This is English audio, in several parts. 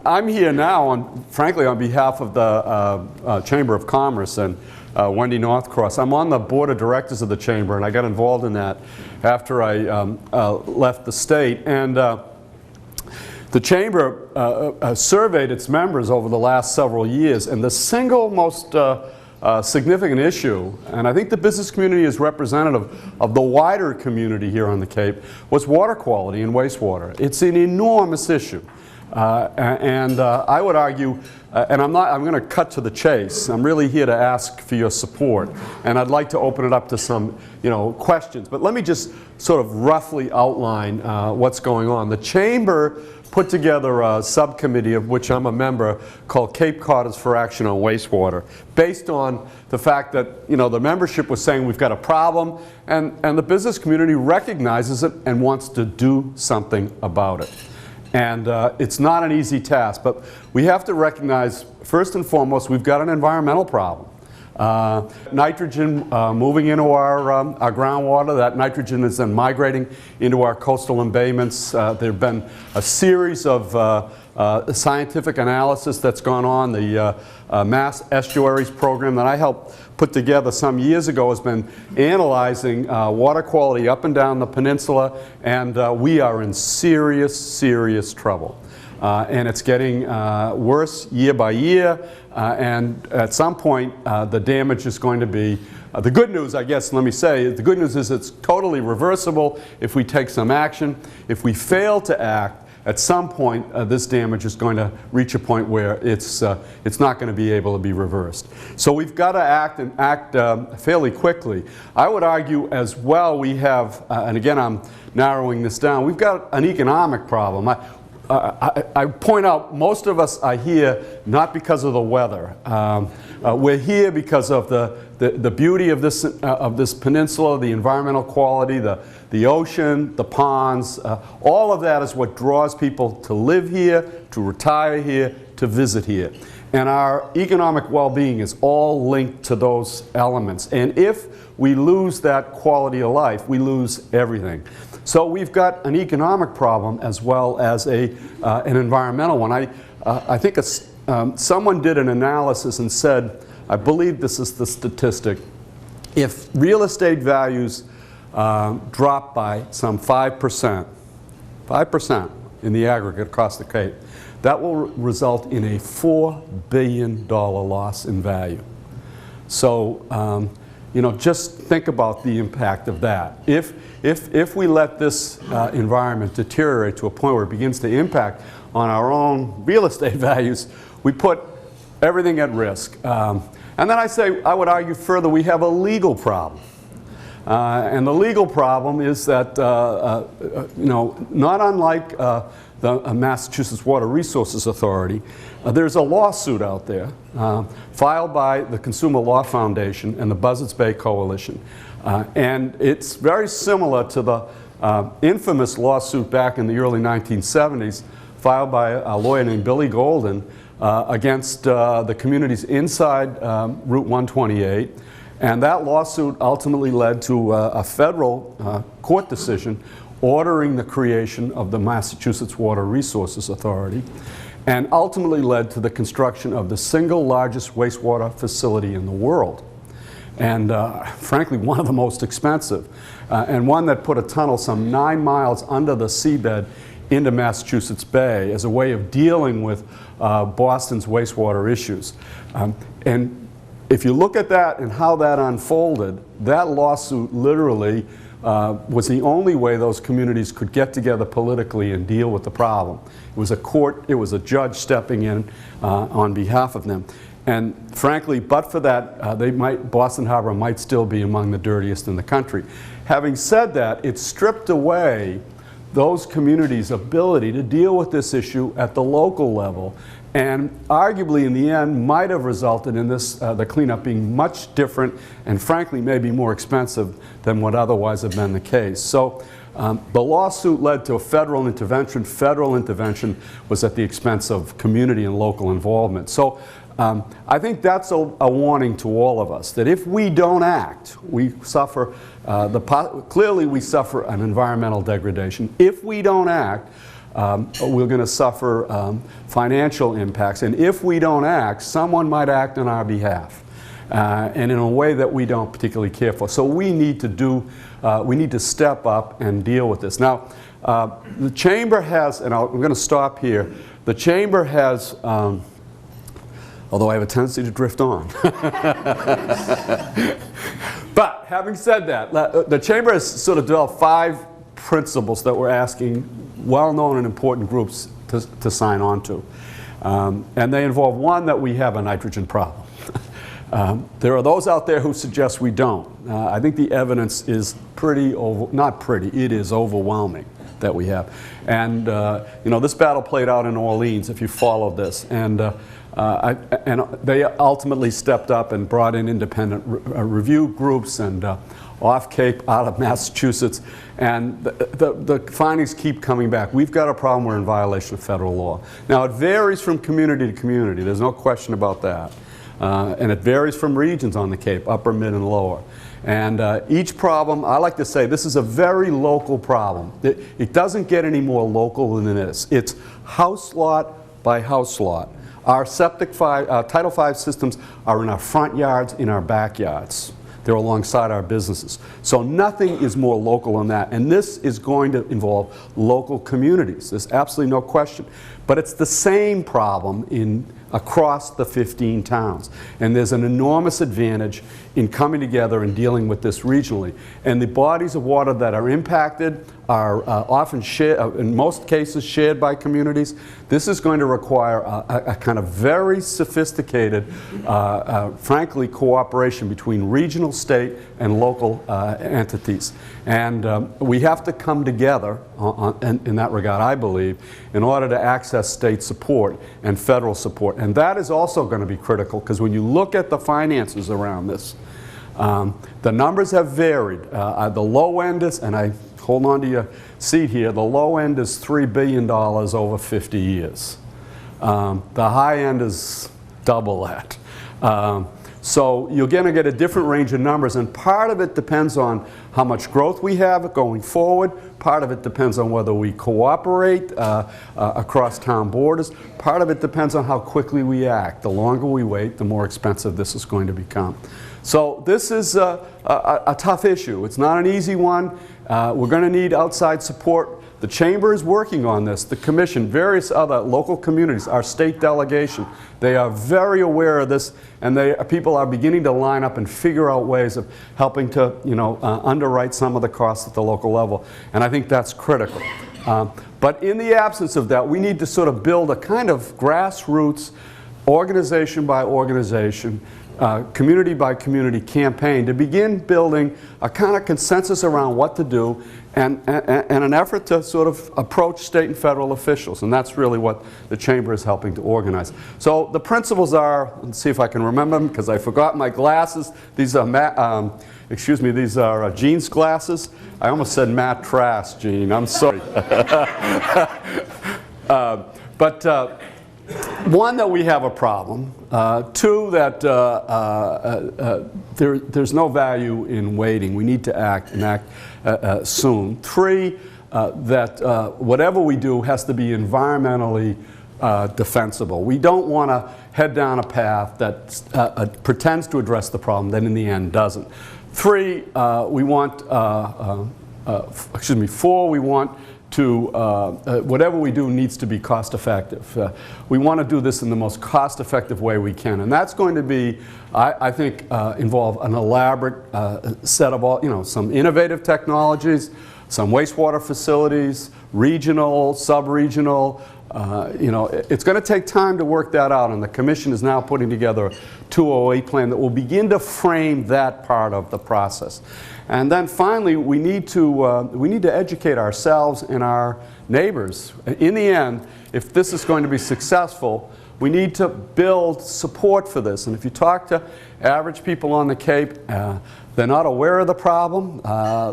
I'm here now, frankly, on behalf of the Chamber of Commerce and Wendy Northcross. I'm on the board of directors of the Chamber, and I got involved in that after I left the state. And the Chamber surveyed its members over the last several years, and the single most significant issue, and I think the business community is representative of the wider community here on the Cape, was water quality and wastewater. It's an enormous issue. I would argue, and I'm going to cut to the chase. I'm really here to ask for your support, and I'd like to open it up to some, questions. But let me just sort of roughly outline what's going on. The Chamber put together a subcommittee of which I'm a member called Cape Cod for Action on Wastewater, based on the fact that the membership was saying we've got a problem, and the business community recognizes it and wants to do something about it. And it's not an easy task, but we have to recognize, first and foremost, we've got an environmental problem. Nitrogen moving into our groundwater, that nitrogen is then migrating into our coastal embayments. There have been a series of scientific analysis that's gone on. The Mass Estuaries program that I helped put together some years ago has been analyzing water quality up and down the peninsula, and we are in serious, serious trouble. And it's getting worse year by year, and at some point the damage is going to be, the good news, I guess, let me say, the good news is it's totally reversible if we take some action. If we fail to act, at some point this damage is going to reach a point where it's not going to be able to be reversed. So we've got to act, and act fairly quickly. I would argue as well we have, and again I'm narrowing this down, we've got an economic problem. I point out most of us are here not because of the weather. We're here because of the beauty of this peninsula, the environmental quality, the ocean, the ponds. All of that is what draws people to live here, to retire here, to visit here. And our economic well-being is all linked to those elements. And if we lose that quality of life, we lose everything. So we've got an economic problem as well as an environmental one. I think someone did an analysis and said, I believe this is the statistic, if real estate values drop by some 5% in the aggregate across the Cape, that will result in a $4 billion loss in value. So, just think about the impact of that. If we let this environment deteriorate to a point where it begins to impact on our own real estate values, we put everything at risk. And then I would argue further, we have a legal problem. And the legal problem is that, not unlike the Massachusetts Water Resources Authority, there's a lawsuit out there filed by the Consumer Law Foundation and the Buzzards Bay Coalition. And it's very similar to the infamous lawsuit back in the early 1970s filed by a lawyer named Billy Golden against the communities inside Route 128. And that lawsuit ultimately led to a federal court decision ordering the creation of the Massachusetts Water Resources Authority, and ultimately led to the construction of the single largest wastewater facility in the world. And frankly, one of the most expensive, and one that put a tunnel some 9 miles under the seabed into Massachusetts Bay as a way of dealing with Boston's wastewater issues. And if you look at that and how that unfolded, that lawsuit literally was the only way those communities could get together politically and deal with the problem. It was a court, it was a judge stepping in on behalf of them. And frankly, but for that, Boston Harbor might still be among the dirtiest in the country. Having said that, it stripped away those communities' ability to deal with this issue at the local level, and arguably in the end might have resulted in the cleanup being much different and frankly maybe more expensive than would otherwise have been the case. So the lawsuit led to a federal intervention. Federal intervention was at the expense of community and local involvement. So I think that's a warning to all of us, that if we don't act, we suffer, clearly we suffer an environmental degradation. If we don't act, we're going to suffer financial impacts. And if we don't act, someone might act on our behalf. And in a way that we don't particularly care for. So we need to step up and deal with this. Now, the Chamber has, and I'm going to stop here, the Chamber has, although I have a tendency to drift on. But having said that, the Chamber has sort of developed 5 principles that we're asking well-known and important groups to sign on to. And they involve, one, that we have a nitrogen problem. There are those out there who suggest we don't. I think the evidence is it is overwhelming that we have. And you know, this battle played out in Orleans, if you followed this. And they ultimately stepped up and brought in independent review groups and off Cape, out of Massachusetts. And the findings keep coming back. We've got a problem, we're in violation of federal law. Now, it varies from community to community. There's no question about that. And it varies from regions on the Cape, upper, mid, and lower. And each problem, I like to say, this is a very local problem. It doesn't get any more local than this. It's house lot by house lot. Our Title V systems are in our front yards, in our backyards. They're alongside our businesses. So nothing is more local than that. And this is going to involve local communities. There's absolutely no question. But it's the same problem across the 15 towns. And there's an enormous advantage in coming together and dealing with this regionally. And the bodies of water that are impacted are often shared, in most cases shared by communities. This is going to require a kind of very sophisticated, frankly, cooperation between regional, state, and local entities. And we have to come together in that regard, I believe, in order to access state support and federal support. And that is also going to be critical, because when you look at the finances around this, the numbers have varied. The low end is, and I hold on to your seat here, the low end is $3 billion over 50 years. The high end is double that. So you're going to get a different range of numbers, and part of it depends on how much growth we have going forward. Part of it depends on whether we cooperate across town borders. Part of it depends on how quickly we act. The longer we wait, the more expensive this is going to become. So this is a tough issue. It's not an easy one. We're going to need outside support. The Chamber is working on this. The Commission, various other local communities, our state delegation, they are very aware of this, and people are beginning to line up and figure out ways of helping to, underwrite some of the costs at the local level. And I think that's critical. But in the absence of that, we need to sort of build a kind of grassroots, organization by organization, community by community campaign to begin building a kind of consensus around what to do, and an effort to sort of approach state and federal officials. And that's really what the Chamber is helping to organize. So the principles are, let's see if I can remember them, because I forgot my glasses. These are, these are Gene's glasses. I almost said Matt Trask, Gene. I'm sorry. One, that we have a problem. Two, that there's no value in waiting. We need to act, and act soon. Three, that whatever we do has to be environmentally defensible. We don't want to head down a path that pretends to address the problem, then in the end doesn't. Three, we want, four, we want to, whatever we do needs to be cost effective. We want to do this in the most cost effective way we can. And that's going to be, I think, involve an elaborate set of some innovative technologies, some wastewater facilities, regional, sub-regional. It's going to take time to work that out, and the Commission is now putting together a 208 plan that will begin to frame that part of the process. And then finally, we need to educate ourselves and our neighbors. In the end, if this is going to be successful, we need to build support for this. And if you talk to average people on the Cape, they're not aware of the problem.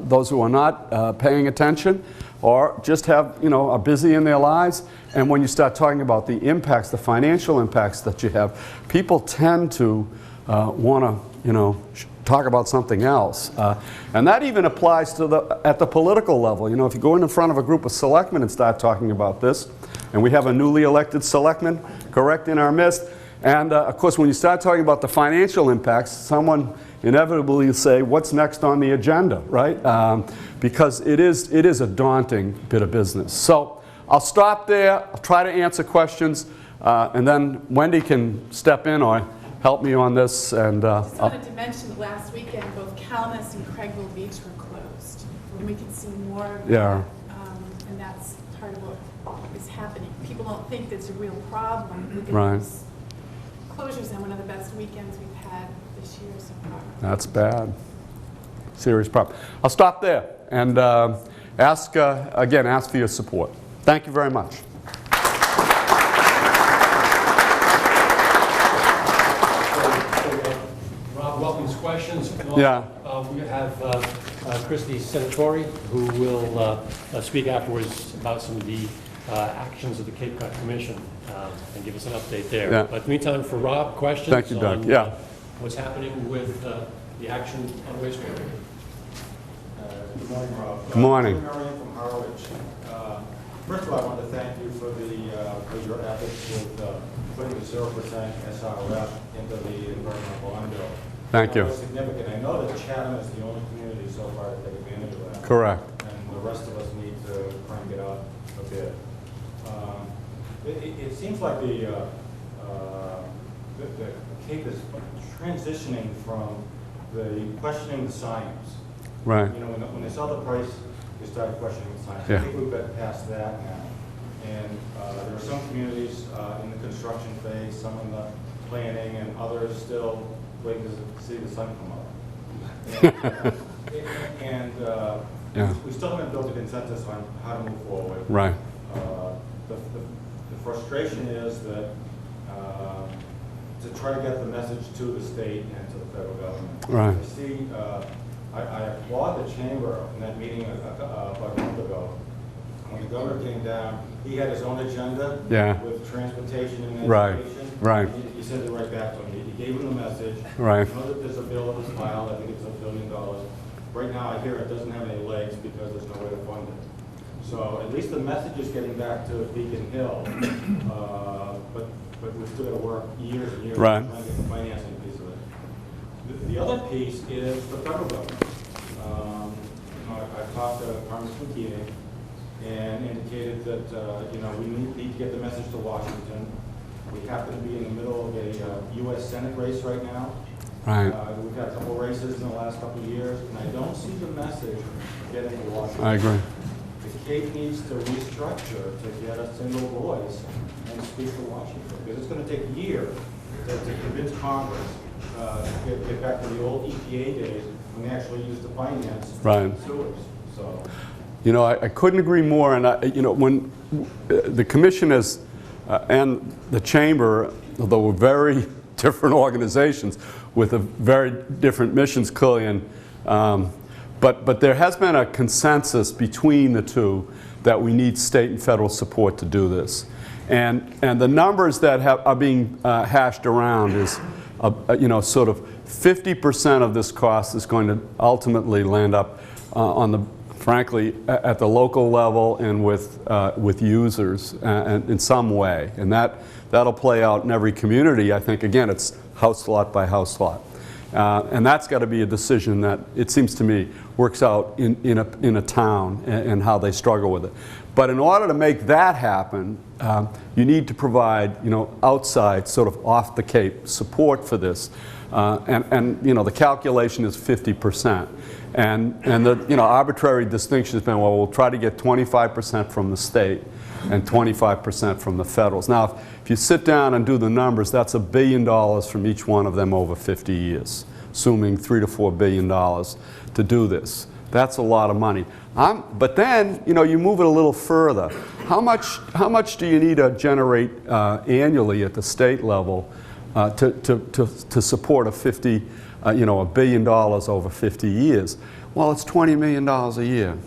Those who are not paying attention, or just are busy in their lives. And when you start talking about the impacts, the financial impacts that you have, people tend to want to talk about something else. And that even applies to at the political level. If you go in front of a group of selectmen and start talking about this, and we have a newly elected selectman, correct, in our midst, and of course when you start talking about the financial impacts, someone inevitably will say, what's next on the agenda, right? Because it is a daunting bit of business. So I'll stop there, I'll try to answer questions, and then Wendy can step in or help me on this. And I just wanted to mention that last weekend both Calamus and Craigville Beach were closed, and we can see more of that, and that's part of what is happening. People don't think that's a real problem with these closures, and one of the best weekends we've had this year so far. That's bad. Serious problem. I'll stop there and ask for your support. Thank you very much. Rob welcomes questions. Yeah. We have Christy Senatori, who will speak afterwards about some of the actions of the Cape Cod Commission and give us an update there. Yeah. But in the meantime, for Rob, questions Thank you, Doug. on what's happening with the action on wastewater. Good morning, Rob. Good morning. Marion from Harwich. First of all, I want to thank you for your efforts with putting the 0% SRF into the environmental bond bill. Thank you. It's significant. I know that Chatham is the only community so far to take advantage of that. Correct. And the rest of us need to crank it up a bit. It seems like the Cape is transitioning from the questioning the science. Right. When they saw the price, they started questioning the science. Yeah. I think we've got past that now. And there are some communities in the construction phase, some in the planning, and others still waiting to see the sun come up. And we still haven't built a consensus on how to move forward. Right. The frustration is that to try to get the message to the state and to the federal government. Right. I see. I applaud the chamber in that meeting about a month ago. When the governor came down, he had his own agenda with transportation and education. Right. He sent it right back to him. He gave him the message. Right. I know that there's a bill that was filed. I think it's $1 billion. Right now, I hear it doesn't have any legs because there's no way to fund it. So at least the message is getting back to Beacon Hill, but we've still got to work years and years trying to get the financing piece of it. The other piece is the federal government. I talked to Congressman Keating and indicated that we need to get the message to Washington. We happen to be in the middle of a U.S. Senate race right now. Right. We've had a couple races in the last couple of years, and I don't see the message getting to Washington. I agree. The Cape needs to restructure to get a single voice and speak to Washington, because it's going to take years to convince Congress to get back to the old EPA days when they actually used to finance sewers. So, I couldn't agree more. And when the commission and the chamber, although we're very different organizations with a very different missions, clearly, but there has been a consensus between the two that we need state and federal support to do this. And the numbers that are being hashed around is, sort of 50% of this cost is going to ultimately land up frankly, at the local level and with users in some way. And that'll play out in every community. I think, again, it's house lot by house lot. And that's got to be a decision that, it seems to me, works out in a town and how they struggle with it. But in order to make that happen, you need to provide, outside, sort of off the Cape support for this. The calculation is 50%. And the arbitrary distinction has been, well, we'll try to get 25% from the state and 25% from the federals. Now, if you sit down and do the numbers, that's $1 billion from each one of them over 50 years, assuming $3 to $4 billion to do this. That's a lot of money. But then, you move it a little further. How much do you need to generate annually at the state level to support $1 billion over 50 years? Well, it's $20 million a year.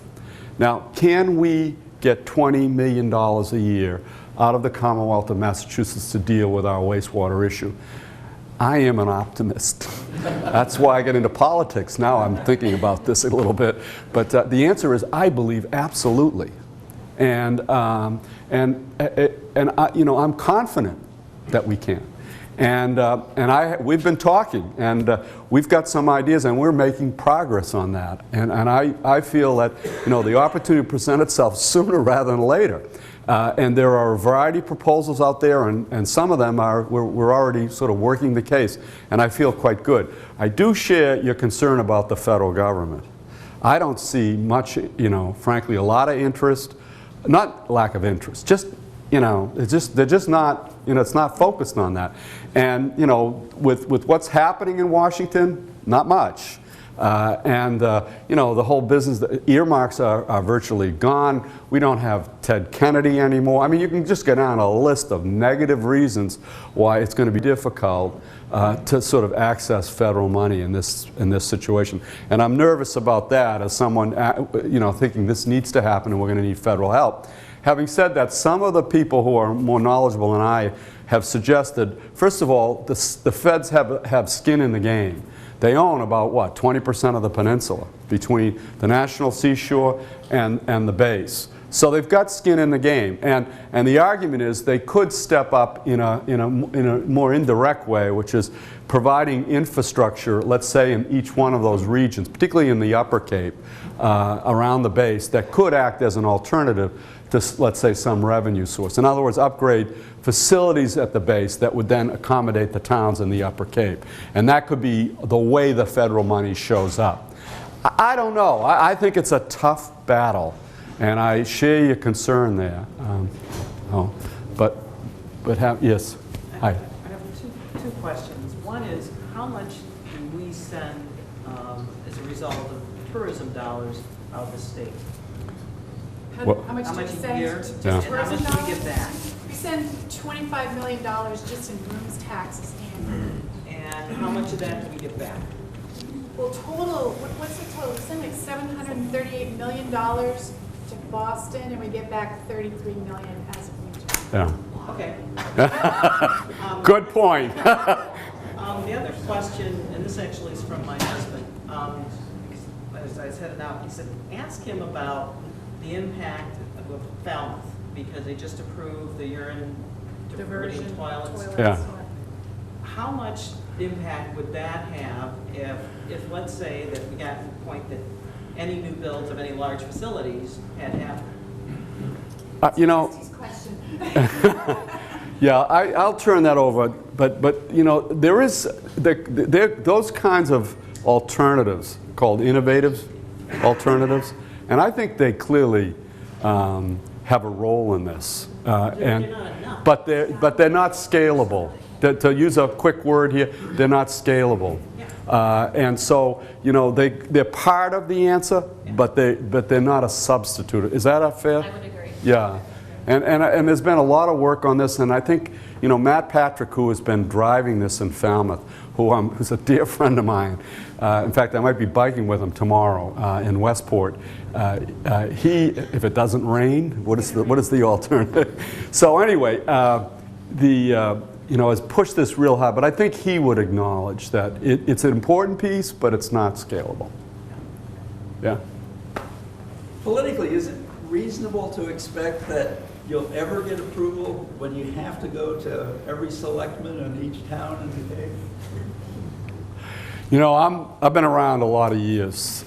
Now, can we get $20 million a year out of the Commonwealth of Massachusetts to deal with our wastewater issue? I am an optimist. That's why I get into politics. Now I'm thinking about this a little bit. But the answer is I believe absolutely. And I, I'm confident that we can. And we've been talking, and we've got some ideas, and we're making progress on that. And I feel that, the opportunity to present itself sooner rather than later. And there are a variety of proposals out there, and some of them we're already sort of working the case, and I feel quite good. I do share your concern about the federal government. I don't see much, frankly, a lot of interest, not lack of interest, just, they're just not, it's not focused on that. And, with what's happening in Washington, not much. The whole business, the earmarks are virtually gone. We don't have Ted Kennedy anymore. I mean, you can just get down a list of negative reasons why it's going to be difficult to sort of access federal money in this situation. And I'm nervous about that as someone, thinking this needs to happen and we're going to need federal help. Having said that, some of the people who are more knowledgeable than I have suggested, first of all, the feds have skin in the game. They own about, 20% of the peninsula between the national seashore and the base. So they've got skin in the game. And the argument is they could step up in a more indirect way, which is providing infrastructure, let's say, in each one of those regions, particularly in the Upper Cape, around the base, that could act as an alternative to, let's say, some revenue source. In other words, upgrade facilities at the base that would then accommodate the towns in the Upper Cape. And that could be the way the federal money shows up. I don't know. I think it's a tough battle, and I share your concern there. Yes. Hi. I have two questions. One is, how much do we send as a result of tourism dollars out of the state? How much How do we much a send year? to And tourism how much do we dollars? get back? We send $25 million just in rooms taxes annually. And how much of that do we get back? Well, total, what's the total? We send like $738 million to Boston, and we get back $33 million as a region. Yeah. Okay. Good point. The other question, and this actually is from my husband, as I was headed out, he said, ask him about the impact of Falmouth, because they just approved the urine diverting toilets. Yeah. How much impact would that have if let's say that we got to the point that any new builds of any large facilities had happened? Christy's question. Yeah, I'll turn that over, but there is those kinds of alternatives called innovative alternatives, and I think they clearly have a role in this. They're not enough. But they're not scalable. To use a quick word here, they're not scalable. And so they're part of the answer, but they're not a substitute. Is that a fair? I would agree. Yeah. And there's been a lot of work on this, and I think, Matt Patrick, who has been driving this in Falmouth, who's a dear friend of mine. In fact, I might be biking with him tomorrow in Westport. If it doesn't rain, what is the alternative? So anyway, has pushed this real hard, but I think he would acknowledge that it's an important piece, but it's not scalable. Yeah. Politically, is it reasonable to expect that you'll ever get approval when you have to go to every selectman in each town in the Cape? I've been around a lot of years,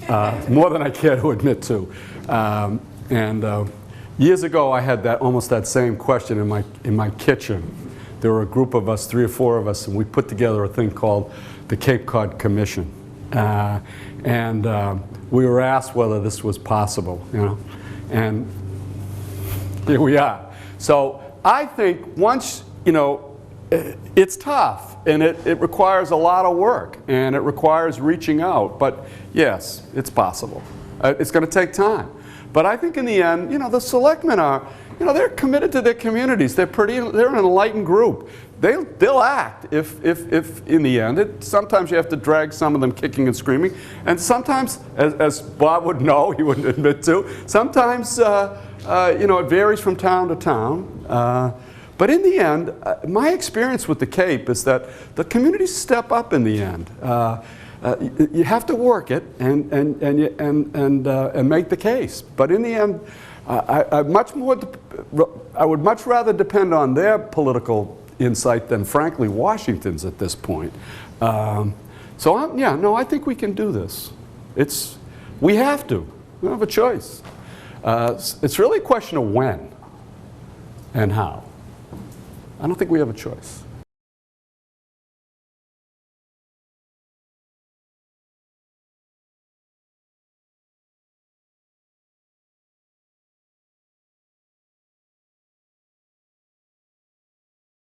more than I care to admit to. Years ago, I had almost that same question in my kitchen. There were a group of us, 3 or 4 of us, and we put together a thing called the Cape Cod Commission. We were asked whether this was possible, and here we are. So I think once, it's tough, and it requires a lot of work, and it requires reaching out, but yes, it's possible. It's going to take time. But I think in the end, the selectmen are, they're committed to their communities. They're an enlightened group. They'll act if in the end. Sometimes you have to drag some of them kicking and screaming, and sometimes, as Bob would know, he wouldn't admit to, sometimes it varies from town to town. But in the end, my experience with the Cape is that the communities step up in the end. You have to work it and make the case. But in the end, I would much rather depend on their political insight than, frankly, Washington's at this point. I think we can do this. We have to. We don't have a choice. It's really a question of when and how. I don't think we have a choice.